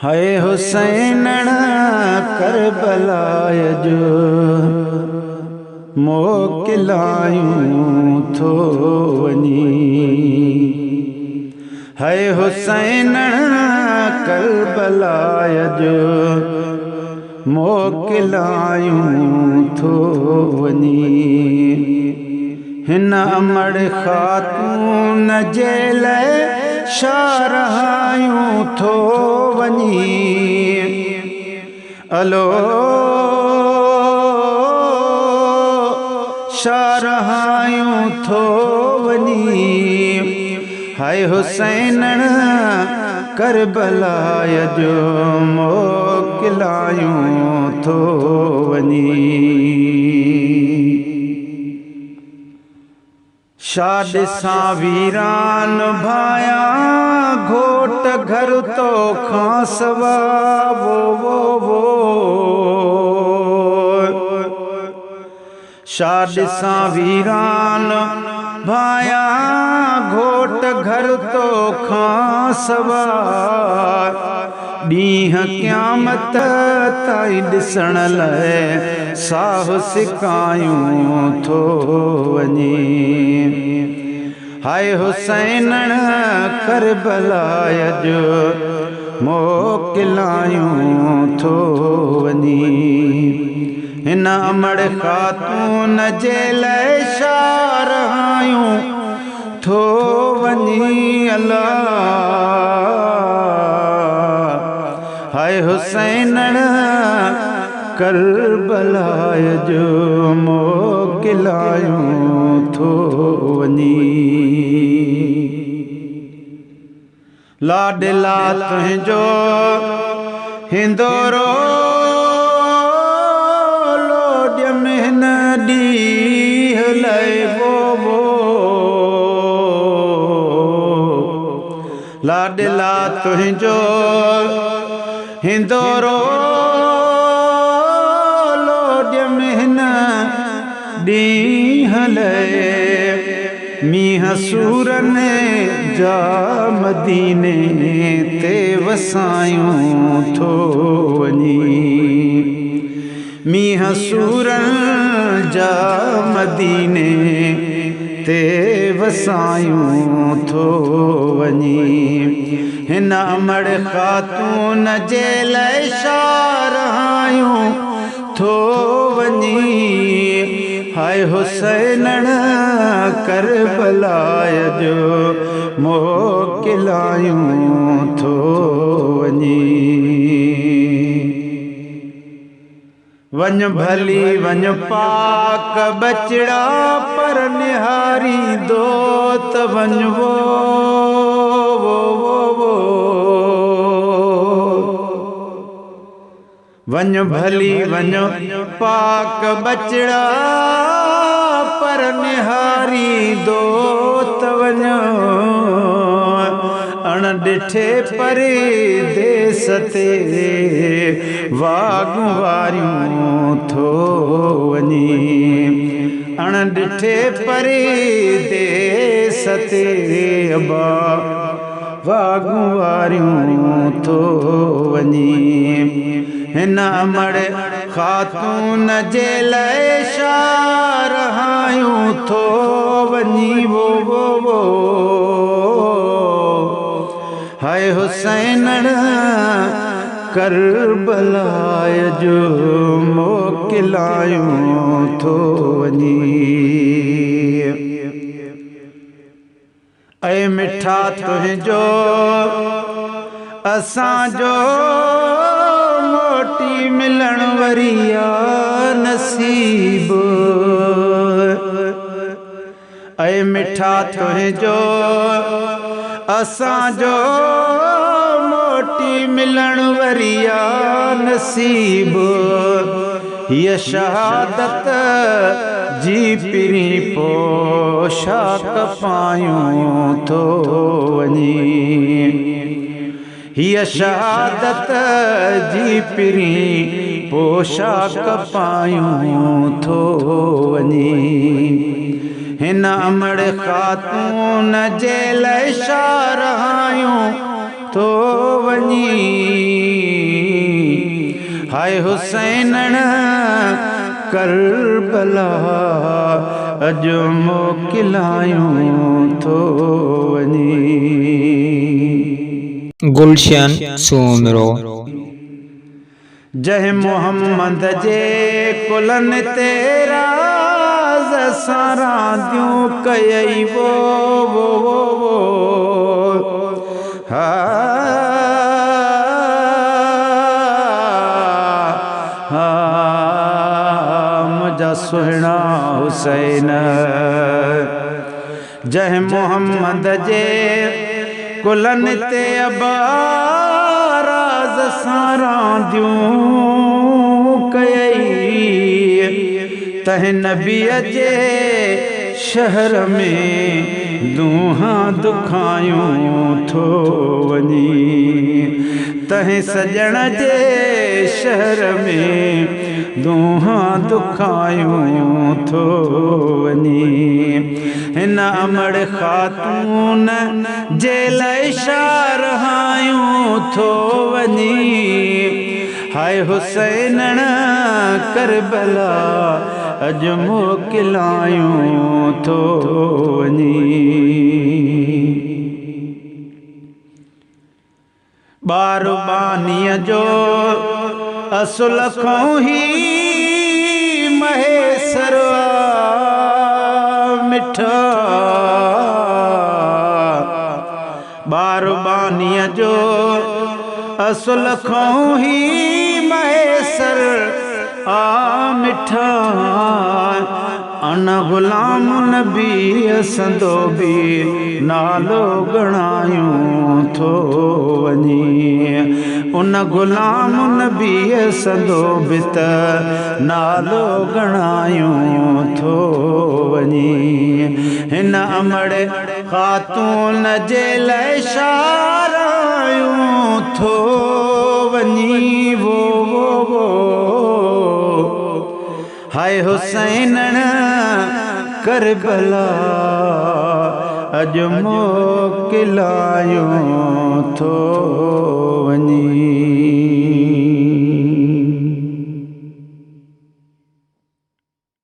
हाय हुसैन करबलाय जो मोकिलायूं थो वञी। हाय हुसैन करबलाय जो मोकिलायूं थो वञी। हिन अमड़ ख़ातून जे लाइ शारहायूं थो वञी। अलो शारहायूं थो वञी। हाय हुसैन करबलाय जो मोकिलायूं थो वञी। शाद सां वीरान भाया घोट घर तो खां सवा वो शाद सां वीरान भाया घोट घर तो खां सवा। ॾींहं क़यामत ताईं ॾिसण लाइ साह सिकायूं थो वञी। हाय हुसैन करबलाय जो मोकिलायूं थो वञी। हिन अमड़ ख़ातून जे लाइ शारहायूं थो वञी। अल्लाह हाय हुसैन करबलाय जो मोकिलायूं थो वञी। लाडला तुंहिंजो हिंदोरो लोॾ में हिन ॾींहं लाइ वो लाडला तुंहिंजो हिंदोरो लोॾ में हिन ॾींहं लाइ। मींहं सूरनि जा मदीने ते वसायूं थो वञी। मींहं सूरनि जा मदीने ते वसायूं थो वञी। हिन अमड़ ख़ातून जे लाइ शारहायूं थो वञी। हाय हुसैन करबलाय जो मोकिलायूं थो वञी। वञ भली वञ पाक बचड़ा पर निहारी दो त वञ वो वञ भली वञ पाक बचड़ा पर निहारी दो त वञ। अण ॾिठे परदेस ते वाॻूं वारियूं थो वञी। अण ॾिठे परदेस ते वाॻूं वारियूं थो वञी। हिन अमड़ ख़ातून जे लाइ शारहायूं थो वञी। वो हाय हुसैन करबलाय जो मोकिलायूं थो वञी। ऐ मिठा तुंहिंजो असांजो मोटी मिलण वरिया नसीब। ऐ मिठा तुंहिंजो असांजो मोटी मिलण वरिया नसीब। हीअ शहादत जी पिरी पोशाक पायूं थो वञी। हीअ शहादत जी पिरी पोशाक पायूं थो वञी। हिन अमड़ ख़ातून जे लाइ शारहायूं तो वञी। हाय हुसैन करबला अज मोकिलायूं थो वञी। गुलशन सूमरो। जय मोहम्मद जे कुलन ते राज़ सां रांदियूं कयई वो हा हा मुझा सुहिणा हुसैन। जय मोहम्मद जे कुलन ते राज़ सां रांदियूं कयई तह नबीअ जे शहर में दूहां दुखायूं थो वञी। तह सजण जे शहर में दूहां दुखायूं थो वञी। हिन अमड़ ख़ातून जे लाइ शारहायूं थो वञी। हाय हुसैन करबला अज मोकिलायूं थो वञी। बारबानीअ जो असुल खां ही महेसर मिठा। बारबानीअ जो असुल खां ही महेसर आ मिठा। अन गुलाम नबी संदो बि नालो गणायूं थो वञी। उन गुलाम नबी संदो बि त नालो गणायूं थो वञी। हिन अमड़ ख़ातून जे लाइ शारायूं थो वञी वो हाय हुसैन करबला अज मोकिलायूं थो वञी।